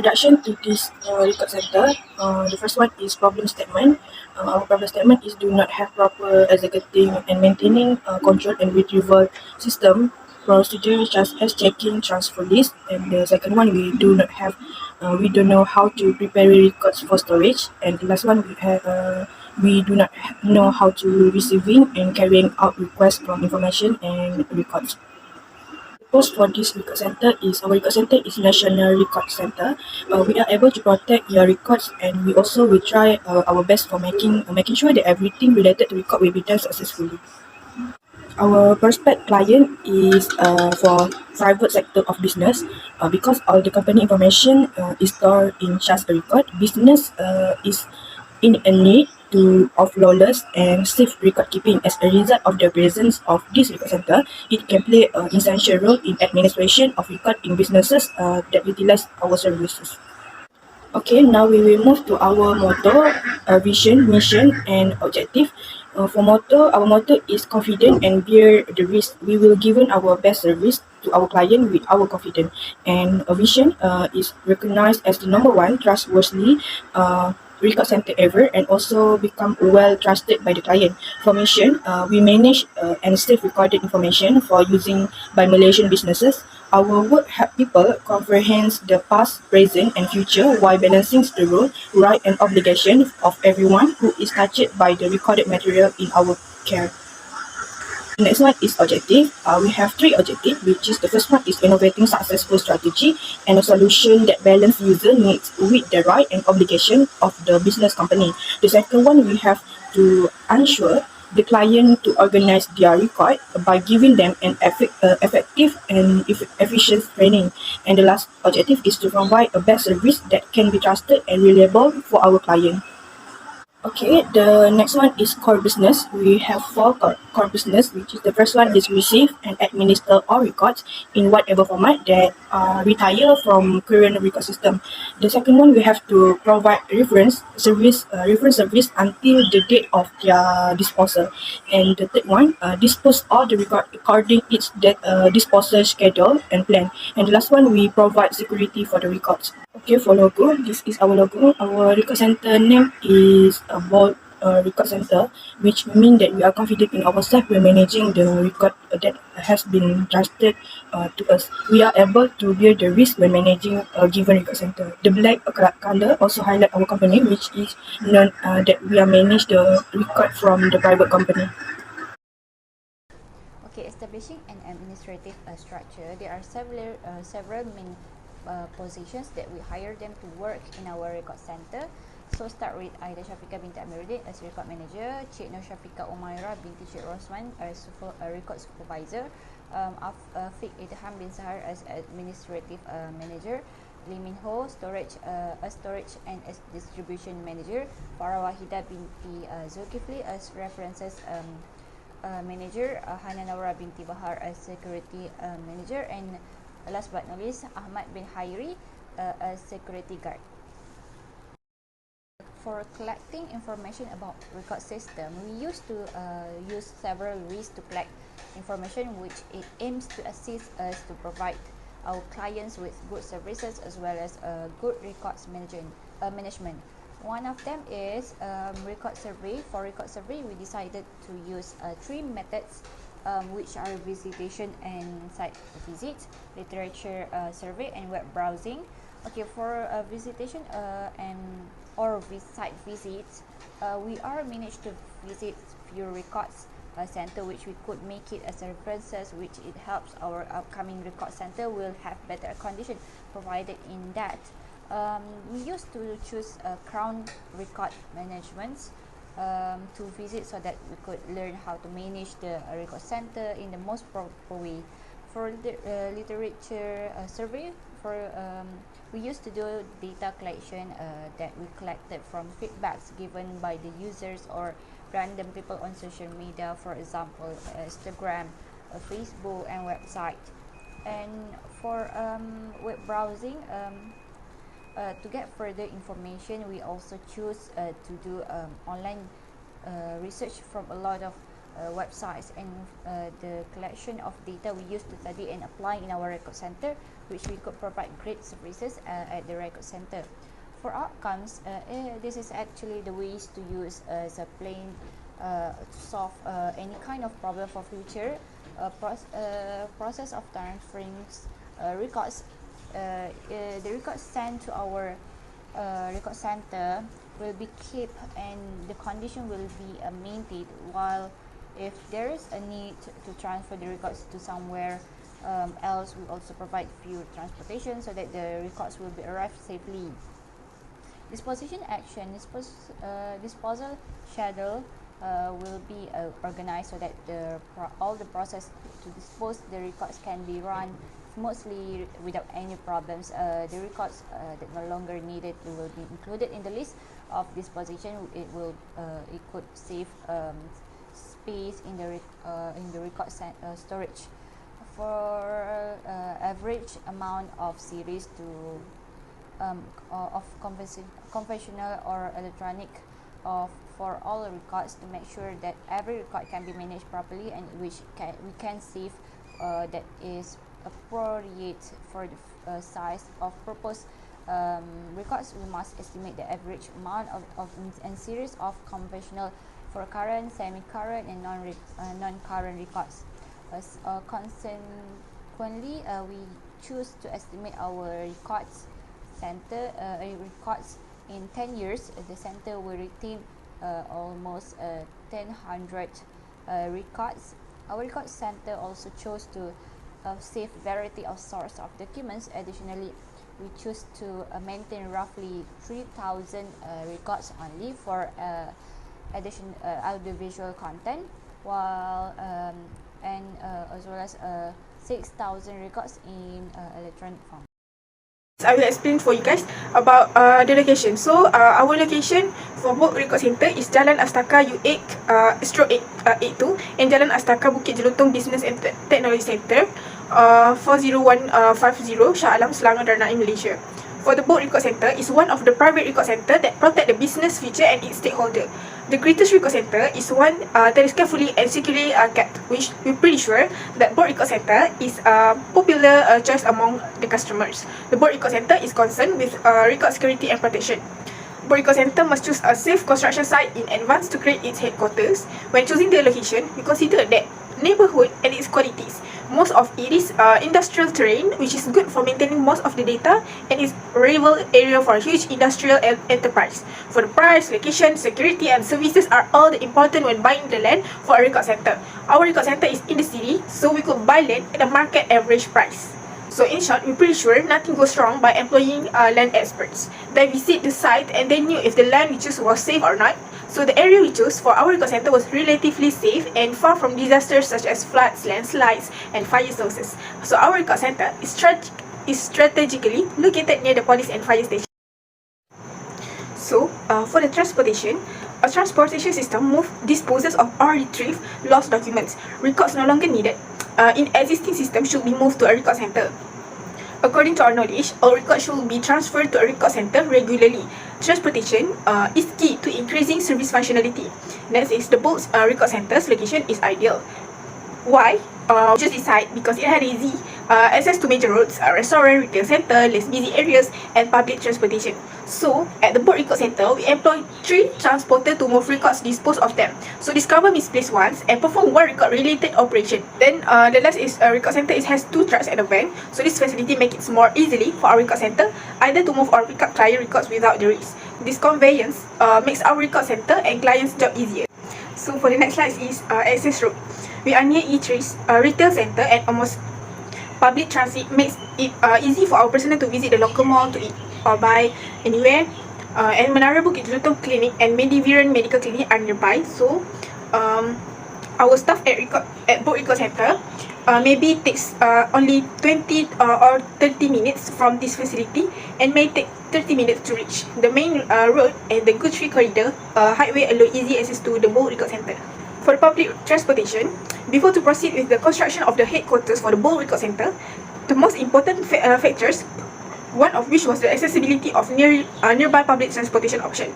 introduction to this record center, the first one is problem statement. Our problem statement is do not have proper executing and maintaining control and retrieval system procedures such as checking transfer list. And the second one, we don't know how to prepare records for storage. And the last one, we do not know how to receiving and carrying out requests from information and records. Purpose for this record center is our record center is national record center. We are able to protect your records, and we also will try our best for making sure that everything related to record will be done successfully. Our prospect client is for private sector of business, because all the company information is stored in such a record. Business is in a need of flawless and safe record keeping. As a result of the presence of this record center, it can play an essential role in administration of record in businesses that utilize our services. Okay, now we will move to our motto, vision, mission, and objective. For motto, our motto is confident and bear the risk. We will give our best service to our client with our confidence. And a vision is recognized as the number one trustworthy record center ever, and also become well trusted by the client. For mission, we manage and save recorded information for using by Malaysian businesses. Our work help people comprehend the past, present, and future while balancing the role, right, and obligation of everyone who is touched by the recorded material in our care. The next one is objective. We have three objectives, which is the first one is innovating successful strategy and a solution that balance user needs with the right and obligation of the business company. The second one, we have to ensure the client to organize their record by giving them an effective and efficient training. And the last objective is to provide a best service that can be trusted and reliable for our client. Okay, the next one is core business. We have four core business, which is the first one is receive and administer all records in whatever format that retire from current record system. The second one, we have to provide reference service until the date of their disposal. And the third one, dispose all the record according its disposal schedule and plan. And the last one, we provide security for the records. Okay, for logo, this is our logo. Our record center name is a bold record center, which means that we are confident in ourselves when managing the record that has been trusted to us. We are able to bear the risk when managing a given record center. The black color also highlight our company, which is known that we are manage the record from the private company. Okay, establishing an administrative structure, there are several main positions that we hire them to work in our record center. So start with Aida Shafika binti Amiruddin as record manager, Cik Nur Shafika Umairah binti Cik Rosman as record supervisor, Afiq Idham bin Sahar as administrative manager, Lee Min Ho storage and as distribution manager, Farah Wahida binti Zulkifli as references manager, Hana Nawra binti Bahar as security manager, and last but not least, Ahmad bin Hairi as security guard. For collecting information about record system, we used to use several ways to collect information, which it aims to assist us to provide our clients with good services as well as good records management. One of them is record survey. For record survey, we decided to use three methods, which are visitation and site visits, literature survey, and web browsing. Okay, for visitation or site visits, we are managed to visit few records center, which we could make it as a references, which it helps our upcoming record center will have better condition provided in that. We used to choose Crown Record Management to visit so that we could learn how to manage the record center in the most proper way. For the literature survey, we used to do data collection that we collected from feedbacks given by the users or random people on social media, for example Instagram, Facebook, and website. And for web browsing, to get further information, we also choose to do online research from a lot of websites, and the collection of data we use to study and apply in our record center, which we could provide great services at the record center. For outcomes, this is actually the ways to use as a plain to solve any kind of problem for future. Process of transferring records. The records sent to our record center will be kept and the condition will be maintained, while if there is a need to transfer the records to somewhere else, we also provide few transportation so that the records will be arrived safely. Disposition action, disposal schedule will be organized so that all the process to dispose the records can be run smoothly without any problems. The records that no longer needed will be included in the list of disposition. It could save space in the record storage. For average amount of series to of conventional or electronic for all records, to make sure that every record can be managed properly and we can save that is appropriate for the size of proposed records. We must estimate the average amount of and series of conventional for current, semi-current, and non-current records. Consequently, we choose to estimate our records center records in 10 years. The center will retain almost 1,000 records. Our record center also chose to save variety of source of documents. Additionally, we choose to maintain roughly 3,000 records only for audiovisual content, while as well as 6,000 records in electronic form. I will explain for you guys about the location. So our location for both record center is Jalan Astaka U8 /82 and Jalan Astaka Bukit Jelutong Business and Technology Center 40150 Shah Alam, Selangor, Darnai, Malaysia. For the boat record center is one of the private record center that protect the business future and its stakeholder. The greatest record center is one that is carefully and securely kept, which we're pretty sure that boat record center is a popular choice among the customers. The boat record center is concerned with record security and protection. Boat record center must choose a safe construction site in advance to create its headquarters. When choosing the location, we consider that neighborhood and its qualities. Most of it is industrial terrain, which is good for maintaining most of the data, and is rival area for a huge industrial enterprise. For the price, location, security, and services are all the important when buying the land for a record center. Our record center is in the city, so we could buy land at a market average price. So in short, we're pretty sure nothing goes wrong by employing land experts. They visit the site and they knew if the land we chose was safe or not. So the area we chose for our record center was relatively safe and far from disasters such as floods, landslides, and fire sources. So our record center is strategically located near the police and fire station. So for the transportation, a transportation system disposes of or retrieve lost documents. Records no longer needed in existing system should be moved to a record center. According to our knowledge, all records should be transferred to a record center regularly. Transportation is key to increasing service functionality. Next is the boat's record center's location is ideal. Why? Just decide because it had easy access to major roads, restaurant, retail center, less busy areas, and public transportation. So, at the boat record center, we employ 3 transporters to move records, dispose of them. So, discover misplaced ones and perform 1 record-related operation. Then, the last is record center. It has 2 trucks at the van. So, this facility makes it more easily for our record center either to move or pick up client records without the risk. This conveyance makes our record center and client's job easier. So, for the next slide is access road. We are near E3's retail center and almost public transit makes it easy for our personnel to visit the local mall to eat or buy anywhere. And Menara Bukit Jelutong Clinic and Mediviran Medical Clinic are nearby. So our staff at boat record center maybe takes only 20 or 30 minutes from this facility and may take 30 minutes to reach. The main road and the Good Tree Corridor highway allow easy access to the boat record center. For the public transportation, before to proceed with the construction of the headquarters for the boat record center, the most important factors one of which was the accessibility of nearby public transportation option.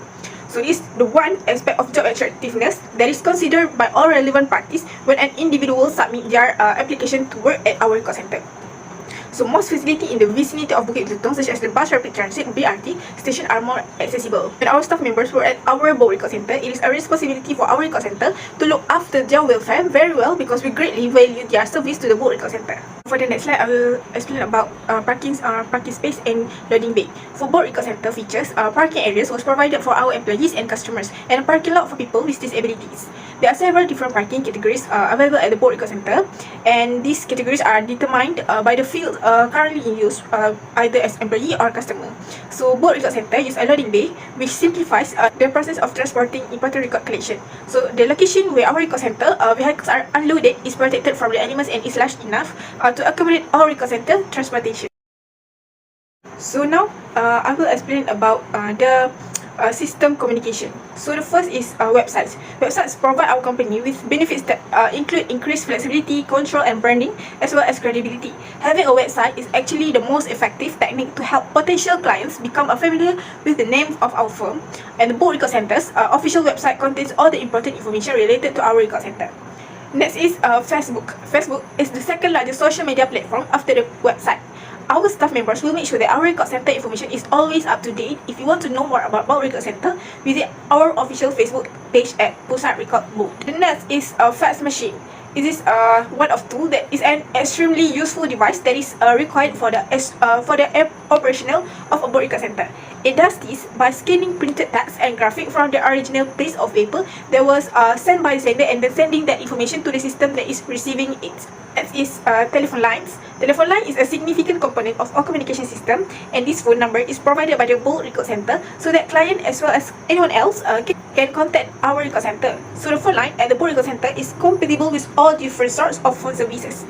So this is the one aspect of job attractiveness that is considered by all relevant parties when an individual submit their application to work at our call center. So most facility in the vicinity of Bukit Bintang, such as the bus rapid transit (BRT) station, are more accessible. When our staff members were at our Boat Record Center, it is a responsibility for our record center to look after their welfare very well because we greatly value their service to the Boat Record Center. For the next slide, I will explain about parking space and loading bay. For Boat Record Center features, parking areas was provided for our employees and customers, and a parking lot for people with disabilities. There are several different parking categories available at the Boat Record Center, and these categories are determined by the field currently in use, either as employee or customer. So Boat Record Center use a loading bay, which simplifies the process of transporting important record collection. So the location where our record center vehicles are unloaded is protected from the animals and is large enough to accommodate our record center transportation. So now I will explain about the system communication. So the first is websites. Websites provide our company with benefits that include increased flexibility, control and branding, as well as credibility. Having a website is actually the most effective technique to help potential clients become familiar with the name of our firm. And the Boat Record Center's official website contains all the important information related to our record center. Next is Facebook. Facebook is the second largest social media platform after the website. Our staff members will make sure that our record center information is always up to date. If you want to know more about our record center, visit our official Facebook page at Pusat Record Book. The next is a fax machine. It is one of two that is an extremely useful device that is required for the operational of a board record center. It does this by scanning printed text and graphic from the original piece of paper that was sent by the sender and then sending that information to the system that is receiving it. Next is telephone lines. Telephone line is a significant component of our communication system, and this phone number is provided by the Boat Record Center so that client as well as anyone else can contact our record center. So the phone line at the Boat Record Center is compatible with all different sorts of phone services.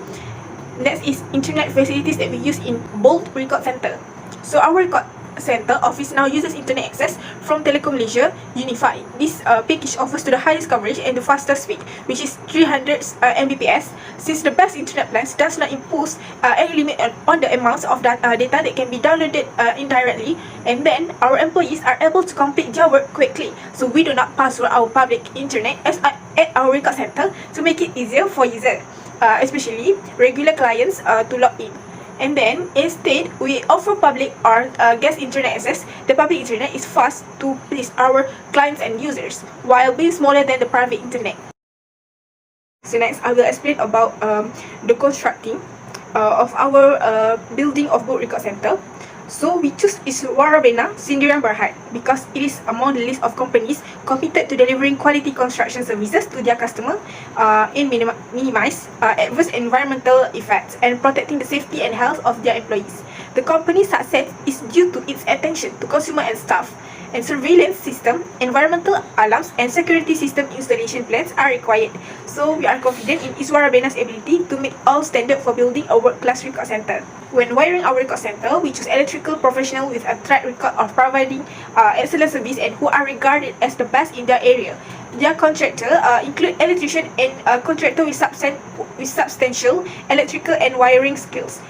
Next is internet facilities that we use in Boat Record Center. So our record center office now uses internet access from Telekom Malaysia Unify. This package offers to the highest coverage and the fastest speed, which is 300 Mbps. Since the best internet plans does not impose any limit on the amounts of data that can be downloaded indirectly, and then our employees are able to complete their work quickly. So we do not pass through our public internet at our record center to make it easier for users, especially regular clients, to log in. And then instead we offer public or guest internet access. The public internet is fast to please our clients and users, while being smaller than the private internet. So next I will explain about the constructing of our building of Boat Record Center. So we choose Iswara Bena Sendirian Berhad because it is among the list of companies committed to delivering quality construction services to their customer in minimize adverse environmental effects and protecting the safety and health of their employees. The company's success is due to its attention to consumer and staff, and surveillance system, environmental alarms, and security system installation plans are required. So we are confident in Iswara Bena's ability to meet all standards for building a world-class record center. When wiring our record center, we choose electrical professionals with a track record of providing excellent service and who are regarded as the best in their area. Their contractor include electrician and contractor with substantial electrical and wiring skills.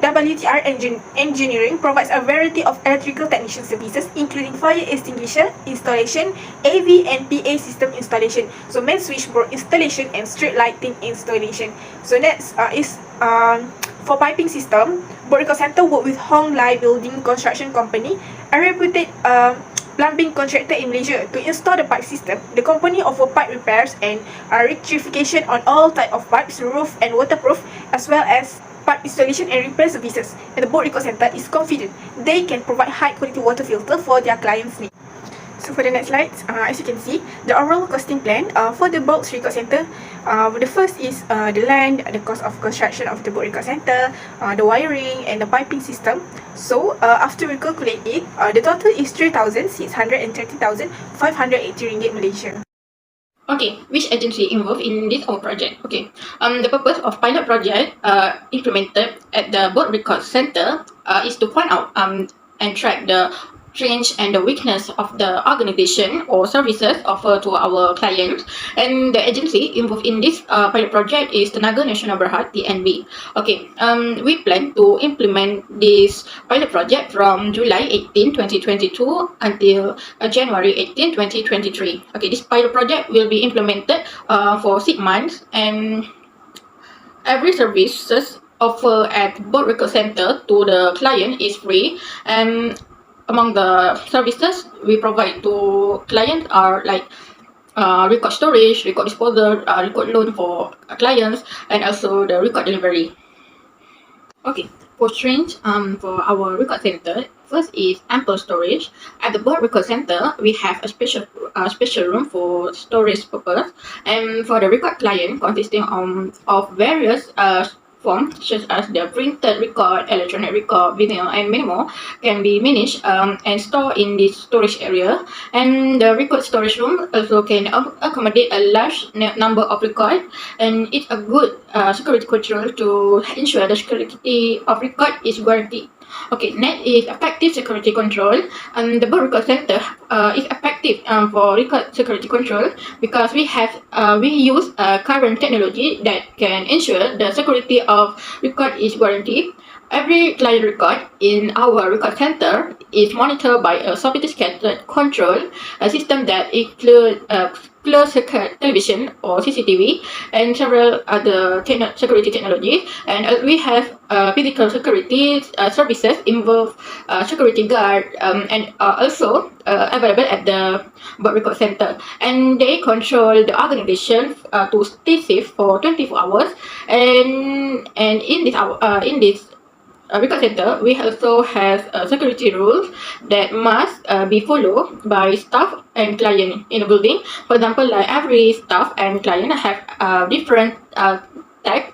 WTR Engineering provides a variety of electrical technician services, including fire extinguisher installation, AV and PA system installation, so main switchboard installation and street lighting installation. So next is for piping system. Boat Record Center work with Hong Lai Building Construction Company, a reputed plumbing contractor in Malaysia, to install the pipe system. The company offer pipe repairs and rectification on all type of pipes, roof and waterproof, as well as pipe installation and repair services. And the Boat Record Center is confident they can provide high quality water filter for their clients' needs. So for the next slide, as you can see, the overall costing plan for the Boat Record Center. The first is the land, the cost of construction of the Boat Record Center, the wiring and the piping system. So after we calculate it, the total is 3,630,580 ringgit Malaysia. Okay, which agency involved in this whole project? Okay, the purpose of pilot project implemented at the Boat Record Center is to find out and track the strengths and the weakness of the organization or services offered to our clients. And the agency involved in this pilot project is Tenaga Nasional Berhad, TNB. Okay, we plan to implement this pilot project from July 18, 2022 until January 18, 2023. Okay, this pilot project will be implemented for 6 months, and every services offered at board record center to the client is free. And among the services we provide to clients are like record storage, record disposal, record loan for clients, and also the record delivery. Okay, for strength for our record center, first is ample storage. At the board record center, we have a special room for storage purpose, and for the record client consisting of various forms such as the printed record, electronic record, vinyl, and many more can be managed and stored in this storage area. And the record storage room also can accommodate a large number of records, and it's a good security control to ensure the security of record is guaranteed. Okay, next is effective security control. The board record center is effective for record security control because we use current technology that can ensure the security of record is guaranteed. Every client record in our record center is monitored by a sophisticated control system that includes closed circuit television or CCTV and several other security technologies. And we have physical security services involve security guard and also available at the board record center. And they control the organization to stay safe for 24 hours. And in this record center, we also have security rules that must be followed by staff and client in the building. For example, like every staff and client have different tag,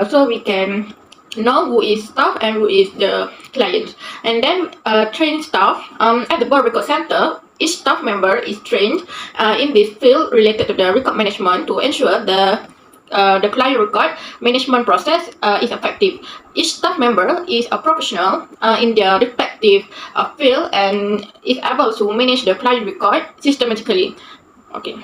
so we can know who is staff and who is the client. And then trained staff at the board record center. Each staff member is trained in this field related to the record management to ensure the client record management process is effective. Each staff member is a professional in their respective field and is able to manage the client record systematically. Okay,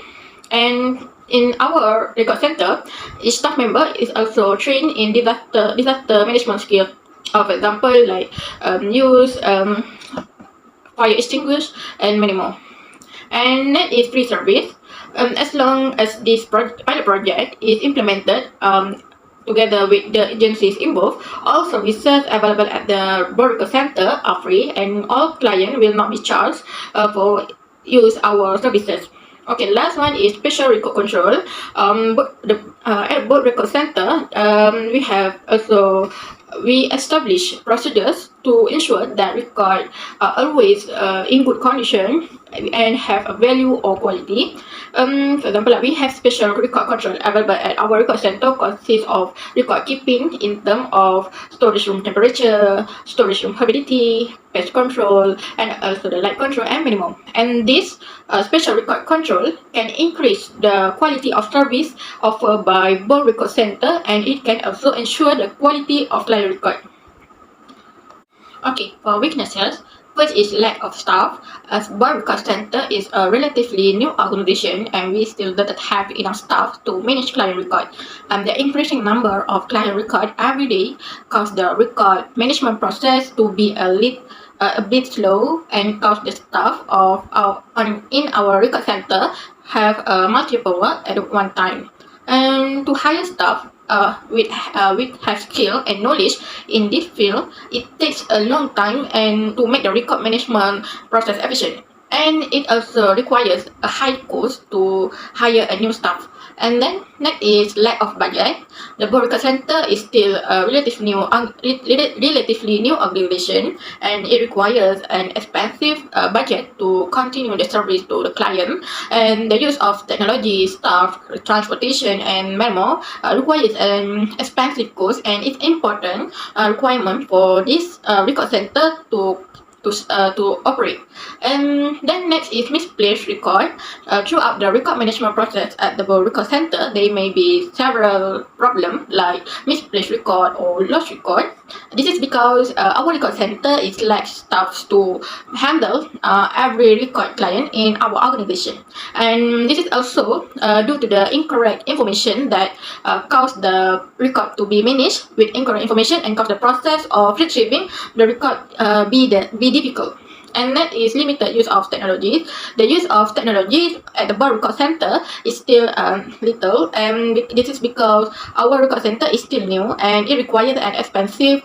and in our record center, each staff member is also trained in disaster management skills. For example, like use fire extinguish and many more. And that is free service. As long as this pilot project is implemented together with the agencies involved, all services available at the board record center are free, and all clients will not be charged for use our services. Okay, last one is special record control. At board record center, we establish procedures to ensure that records are always in good condition and have a value or quality. For example, we have special record control available at our record center consists of record keeping in terms of storage room temperature, storage room humidity, pest control, and also the light control and many more. And this special record control can increase the quality of service offered by board record center, and it can also ensure the quality of client record. Okay, for weaknesses, first is lack of staff, as board record center is a relatively new organization and we still don't have enough staff to manage client record. The increasing number of client record every day cause the record management process to be a bit slow and cause the staff in our record center have multiple work at one time. And to hire staff with have skill and knowledge in this field, it takes a long time and to make the record management process efficient. And it also requires a high cost to hire a new staff. And then next is lack of budget. The board record center is still a relatively new organization, and it requires an expensive budget to continue the service to the client. And the use of technology, staff, transportation, and many more requires an expensive cost, and it's important requirement for this record center to to operate. And then next is misplaced record. Throughout the record management process at the record center, there may be several problems like misplaced record or lost record. This is because our record center is lacks staff to handle every record client in our organization, and this is also due to the incorrect information that cause the record to be managed with incorrect information and cause the process of retrieving the record be difficult. And that is limited use of technology. The use of technology at the bar record center is still little, and this is because our record center is still new and it requires an expensive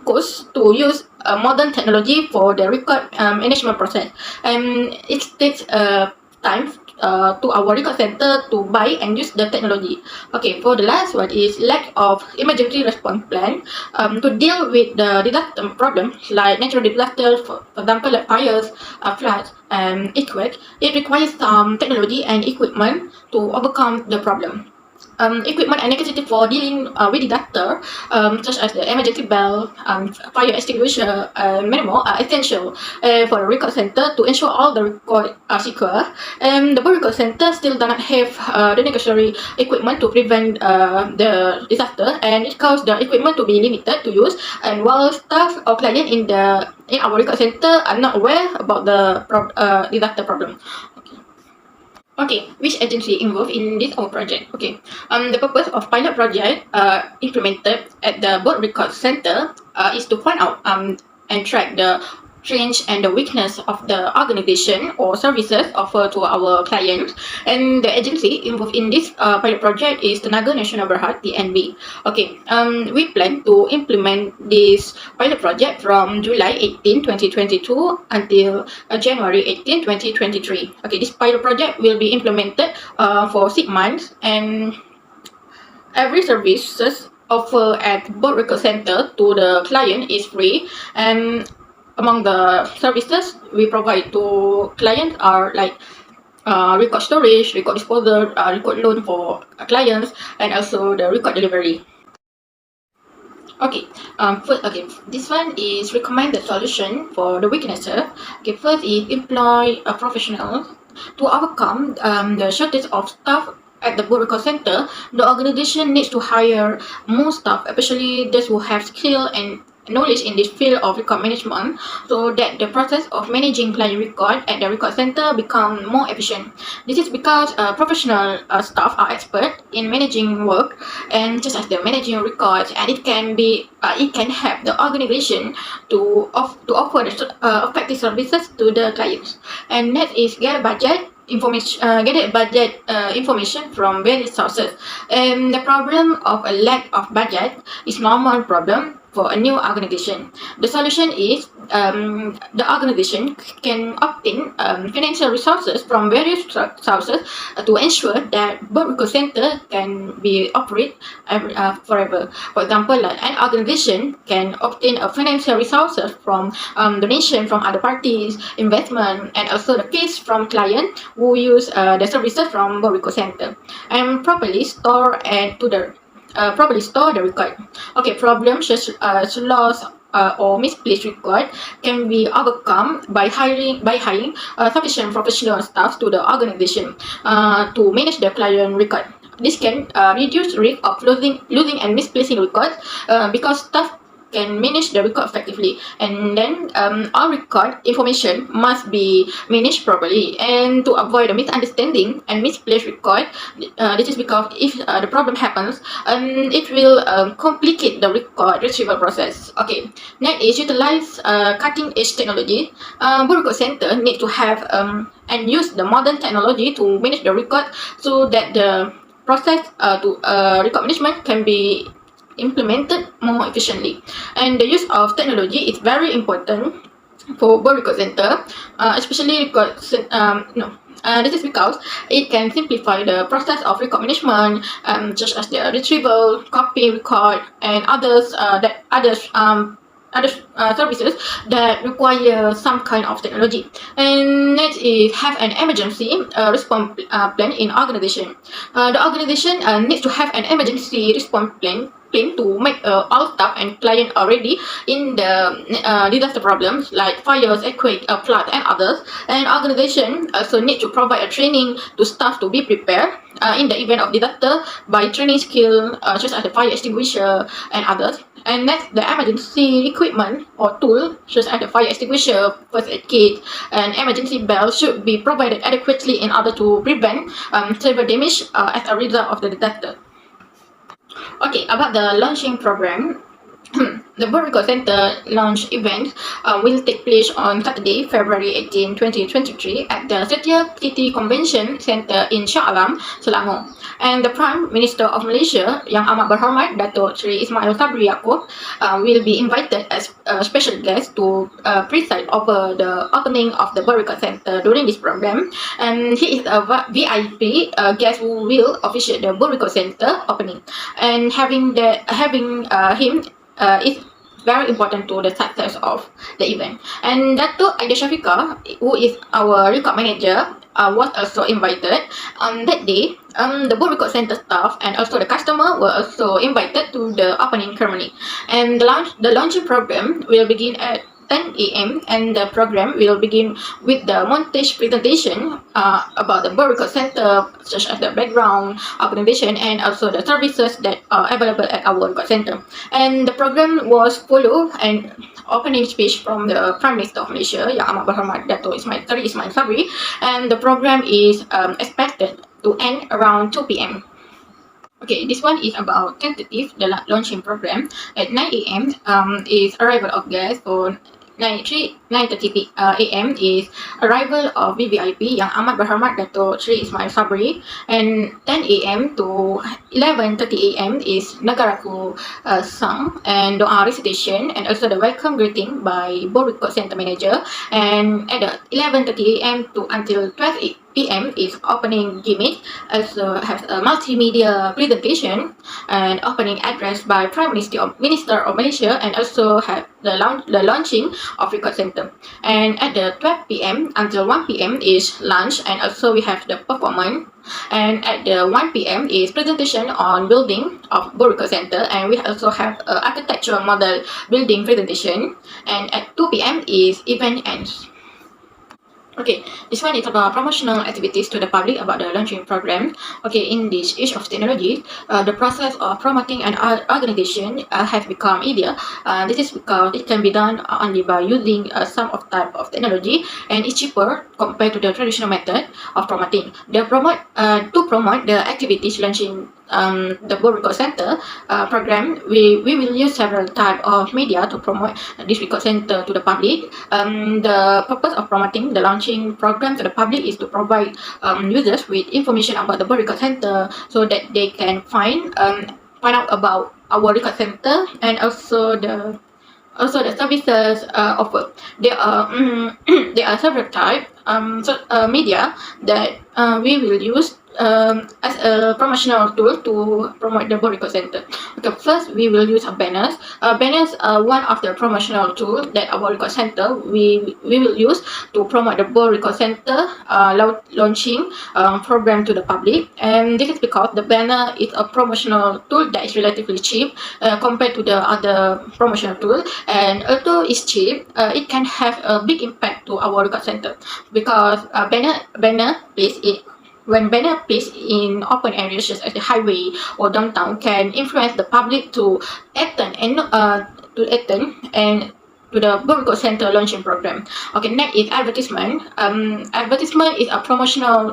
cost to use modern technology for the record management process, and it takes time to our record center to buy and use the technology. Okay, for the last one is lack of emergency response plan. To deal with the disaster problems like natural disasters, for example like fires, floods, and earthquake, it requires some technology and equipment to overcome the problem. Equipment and necessity for dealing with disaster, such as the emergency bell, fire extinguisher, and many more are essential for the record center to ensure all the record are secure. The record center still does not have the necessary equipment to prevent the disaster, and it causes the equipment to be limited to use. And while staff or client in our record center are not aware about the disaster problem. Okay, which agency involved in this our project? Okay, the purpose of pilot project implemented at the board record center is to find out and track the strengths and the weakness of the organization or services offered to our clients. And the agency involved in this pilot project is Tenaga Nasional Berhad, TNB. Okay, we plan to implement this pilot project from July 18, 2022 until January 18, 2023. Okay, this pilot project will be implemented for 6 months, and every services offered at board record center to the client is free. And among the services we provide to clients are like record storage, record disposal, record loan for clients, and also the record delivery. Okay, this one is recommended solution for the weaknesses. Okay, first is employ a professional to overcome the shortage of staff at the board record center. The organization needs to hire more staff, especially those who have skill and knowledge in this field of record management, so that the process of managing client record at the record center become more efficient. This is because professional staff are expert in managing work and just as they're managing records, and it can help the organization to offer the effective services to the clients. And next is get a budget information from various sources. And the problem of a lack of budget is normal problem for a new organization. The solution is the organization can obtain financial resources from various sources to ensure that board record center can be operate forever. For example, like an organization can obtain financial resources from donation from other parties, investment, and also the fees from clients who use the services from board record center, and properly store the record. Okay, problems such as loss or misplaced record can be overcome by hiring sufficient professional staff to the organization to manage the client record. This can reduce risk of losing and misplacing records because staff can manage the record effectively. And then all record information must be managed properly, and to avoid a misunderstanding and misplaced record, this is because if the problem happens, it will complicate the record retrieval process. Okay, next is utilize cutting edge technology. Board record center need to have and use the modern technology to manage the record, so that the process to record management can be implemented more efficiently. And the use of technology is very important for board record center, especially this is because it can simplify the process of record management, such as the retrieval, copy, record, and others services that require some kind of technology. And next is have an emergency response plan in organization. The organization needs to have an emergency response plan plan to make all staff and client are ready in the disaster problems like fires, earthquake, flood, and others. And organization also need to provide a training to staff to be prepared in the event of disaster by training skill such as the fire extinguisher and others. And next, the emergency equipment or tool such as the fire extinguisher, first aid kit, and emergency bell should be provided adequately in order to prevent severe damage as a result of the disaster. Okay, about the launching program, the World Record Center launch event will take place on Saturday, February 18, 2023 at the Setia City Convention Center in Shah Alam, Selangor. And the Prime Minister of Malaysia, Yang Amat Berhormat Datuk Seri Ismail Sabri Yaakob, will be invited as a special guest to preside over the opening of the World Record Center during this program. And he is a VIP guest who will officiate the World Record Center opening. And having him is very important to the success of the event. And Dato' Aida Shafika, who is our record manager, was also invited on that day. The World Record Center staff and also the customer were also invited to the opening ceremony. And the launching program will begin at 10 a.m. and the program will begin with the montage presentation about the World Record Center, such as the background, organization, and also the services that are available at our record center. And the program was followed an opening speech from the Prime Minister of Malaysia, Yang Amat Berhormat Datuk Seri Ismail Sabri, and the program is expected to end around 2 p.m. Okay, this one is about tentative, the launching program. At 9 a.m. Is arrival of guests. For 9:30 a.m. is arrival of VVIP Yang Amat Berhormat Datuk Seri Ismail Sabri, and 10 a.m. to 11:30 a.m. is Negaraku song and doa recitation, and also the welcome greeting by World Record Center manager. And at 11:30 a.m. to until 12 p.m. is opening gimmick, also has a multimedia presentation and opening address by Prime Minister of Malaysia, and also have the launching of Record Center. And at the 12 p.m. until 1 p.m. is lunch, and also we have the performance. And at the 1 p.m. is presentation on building of World Record Center, and we also have architectural model building presentation. And at 2 p.m. is event ends. Okay, this one is about promotional activities to the public about the launching program. Okay, in this age of technology, the process of promoting an organization has become easier. This is because it can be done only by using some of type of technology, and it's cheaper compared to the traditional method of promoting. To promote the activities launching the World Record Center program, we will use several type of media to promote this record center to the public. The purpose of promoting the launching program to the public is to provide users with information about the World Record Center, so that they can find out about our record center, and also the services offered. There are several type media that we will use as a promotional tool to promote the World Record Center. Okay, first we will use banners. Banners are one of the promotional tools that our Record Center we will use to promote the World Record Center launching program to the public. And this is because the banner is a promotional tool that is relatively cheap compared to the other promotional tool. And although it's cheap, it can have a big impact to our Record Center, because banner placed it. When banner placed in open areas such as the highway or downtown can influence the public to attend and to the World Record Center launching program. Okay, next is advertisement. Advertisement is a promotional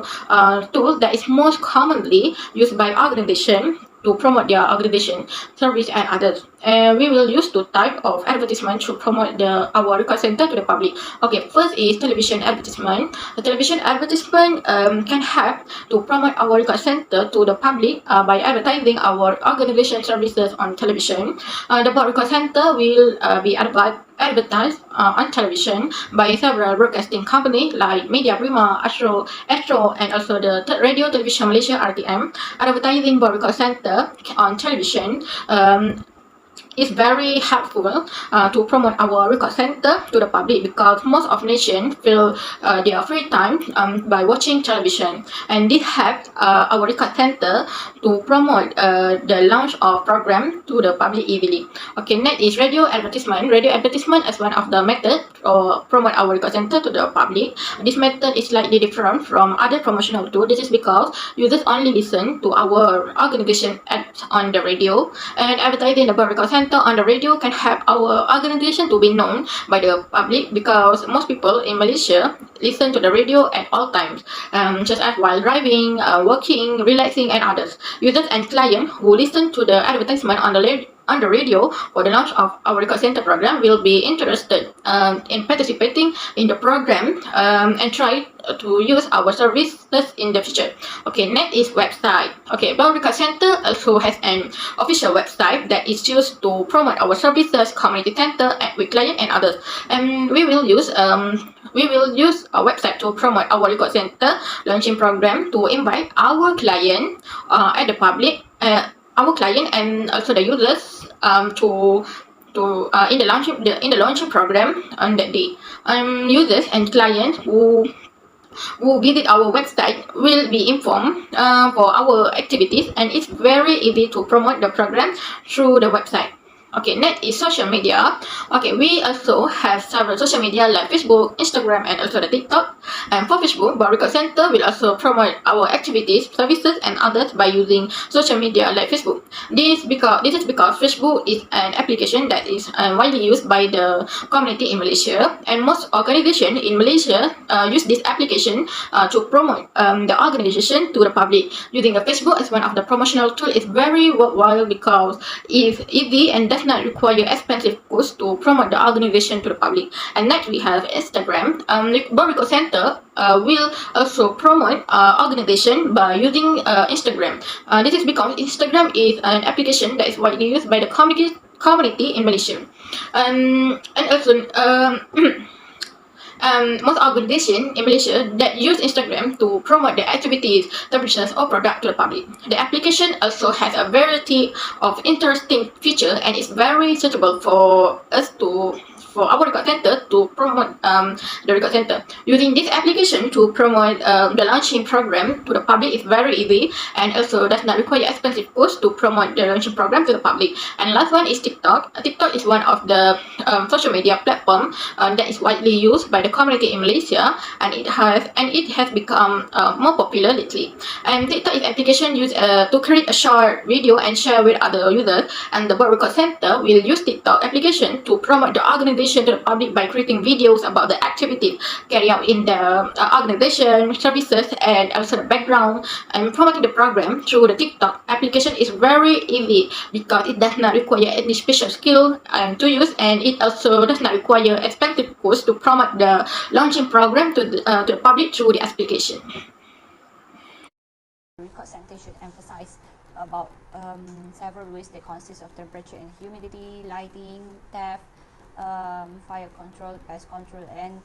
tool that is most commonly used by organizations to promote their organization, service, and others. And we will use two types of advertisement to promote our record center to the public. Okay, first is television advertisement. The television advertisement can help to promote our record center to the public by advertising our organization services on television. The record center will be advertised on television by several broadcasting companies like Media Prima, Astro, and also the Radio Television Malaysia (RTM). Advertising Record Center on television is very helpful to promote our record center to the public, because most of nations fill their free time by watching television, and this helps our record center to promote the launch of program to the public easily. Okay, next is radio advertisement. Radio advertisement is one of the methods to promote our record center to the public. This method is slightly different from other promotional tools. This is because users only listen to our organization ads on the radio, and advertising the record center on the radio can help our organization to be known by the public, because most people in Malaysia listen to the radio at all times, just as while driving, working, relaxing, and others. Users and clients who listen to the advertisement on the radio for the launch of our record center program will be interested in participating in the program and try to use our services in the future. Okay, next is website. Okay, Bank Record Center also has an official website that is used to promote our services, community center, and with client and others. And we will use a website to promote our record center launching program, to invite our client and the public, our client and also the users in the launching program on that day. Users and clients who visit our website will be informed for our activities, and it's very easy to promote the program through the website. Okay, next is social media. Okay, we also have several social media like Facebook, Instagram, and also the TikTok. And for Facebook, Bank Record Center will also promote our activities, services, and others by using social media like Facebook. This is because Facebook is an application that is widely used by the community in Malaysia, and most organizations in Malaysia use this application to promote the organization to the public. Using a Facebook as one of the promotional tools is very worthwhile, because it's easy and does not require expensive costs to promote the organization to the public. And next we have Instagram. Bank Record Center will also promote organization by using Instagram. This is because Instagram is an application that is widely used by the community in Malaysia. And also most organizations in Malaysia that use Instagram to promote their activities, services, or product to the public. The application also has a variety of interesting features, and is very suitable for our record center to promote the record center. Using this application to promote the launching program to the public is very easy, and also does not require expensive costs to promote the launching program to the public. And last one is TikTok. TikTok is one of the social media platform that is widely used by the community in Malaysia, and it has become more popular lately. And TikTok is an application used to create a short video and share with other users. And the Bank Record Center will use TikTok application to promote the organization to the public by creating videos about the activities carried out in the organization, services, and also the background. And promoting the program through the TikTok application is very easy, because it does not require any special skill to use, and it also does not require expensive costs to promote the launching program to the public through the application. Record center should emphasize about several ways that consist of temperature and humidity, lighting, theft, fire control, pest control, and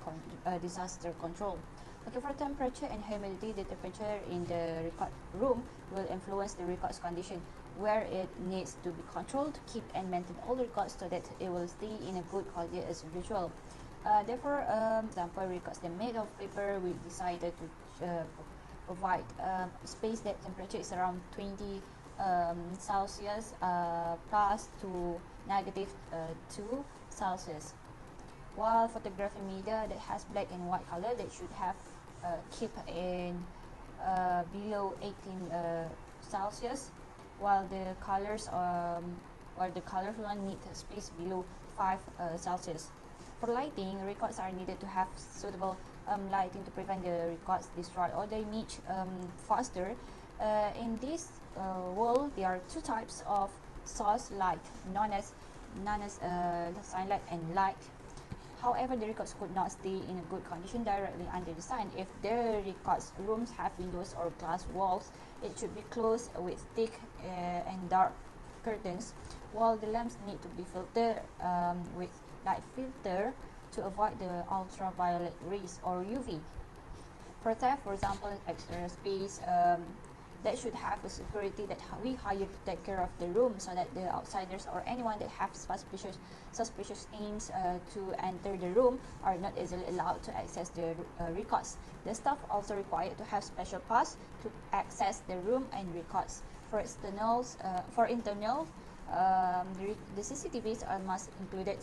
disaster control. Okay, for temperature and humidity, the temperature in the record room will influence the record's condition, where it needs to be controlled to keep and maintain all the records so that it will stay in a good quality as usual. Therefore, example records that made of paper, we decided to provide space that temperature is around 20 Celsius plus to negative 2 Celsius. While photography media that has black and white color, that should have keep in below 18 Celsius, while the colors or the colorful one need space below 5 Celsius. For lighting, records are needed to have suitable lighting to prevent the records destroyed or damaged faster. In this world, there are two types of source light, known as sunlight and light. However, the records could not stay in a good condition directly under the sun. If the records rooms have windows or glass walls, it should be closed with thick and dark curtains, while the lamps need to be filtered with light filter to avoid the ultraviolet rays or UV. Protect, for example, extra space that should have the security that we hire to take care of the room, so that the outsiders or anyone that have suspicious aims to enter the room are not easily allowed to access the records. The staff also required to have special pass to access the room and records. For internal, the CCTVs are must included,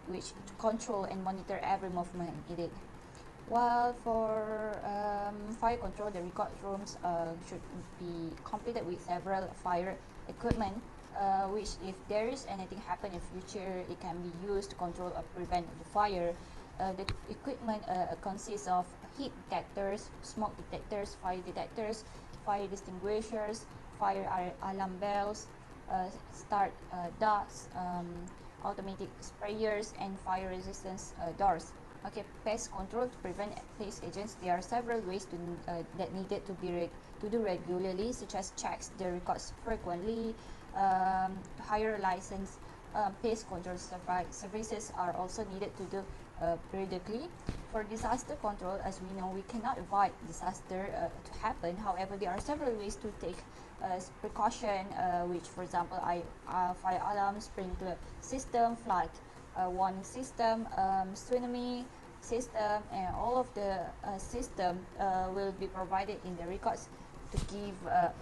which to control and monitor every movement in it. While for fire control, the record rooms should be completed with several fire equipment, which if there is anything happen in future, it can be used to control or prevent the fire. The equipment consists of heat detectors, smoke detectors, fire distinguishers, alarm bells, start ducts, automatic sprayers, and fire resistance doors. Okay, pest control to prevent pest agents. There are several ways that needed to do regularly, such as checks the records frequently, hire a license. Pest control services are also needed to do periodically. For disaster control, as we know, we cannot avoid disaster to happen. However, there are several ways to take precaution, which, for example, fire alarm, sprinkler system, flood warning system, tsunami system, and all of the system will be provided in the records to give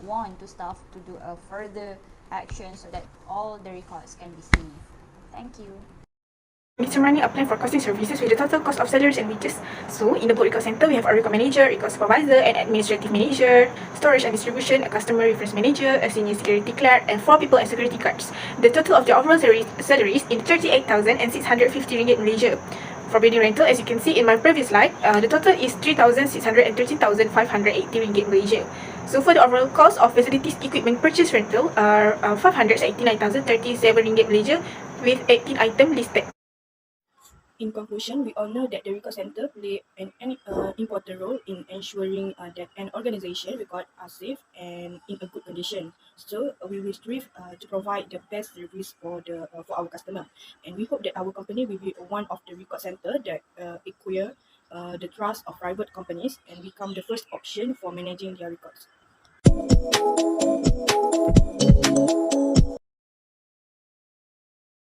warn to staff to do a further action, so that all the records can be saved. Thank you. Determining a plan for costing services with the total cost of salaries and wages. So, in the boat record center, we have a record manager, record supervisor, an administrative manager, storage and distribution, a customer reference manager, a senior security clerk, and 4 people and security guards. The total of their overall salaries is 38,650 ringgit Malaysia. For building rental, as you can see in my previous slide, the total is 3,600 and 13,580 ringgit Malaysia. So for the overall cost of facilities equipment purchase rental are 589,037 ringgit Malaysia with 18 items listed. In conclusion, we all know that the record center play an important role in ensuring that an organization record are safe and in a good condition. So we will strive to provide the best service for our customer, and we hope that our company will be one of the record center that acquire the trust of private companies and become the first option for managing their records.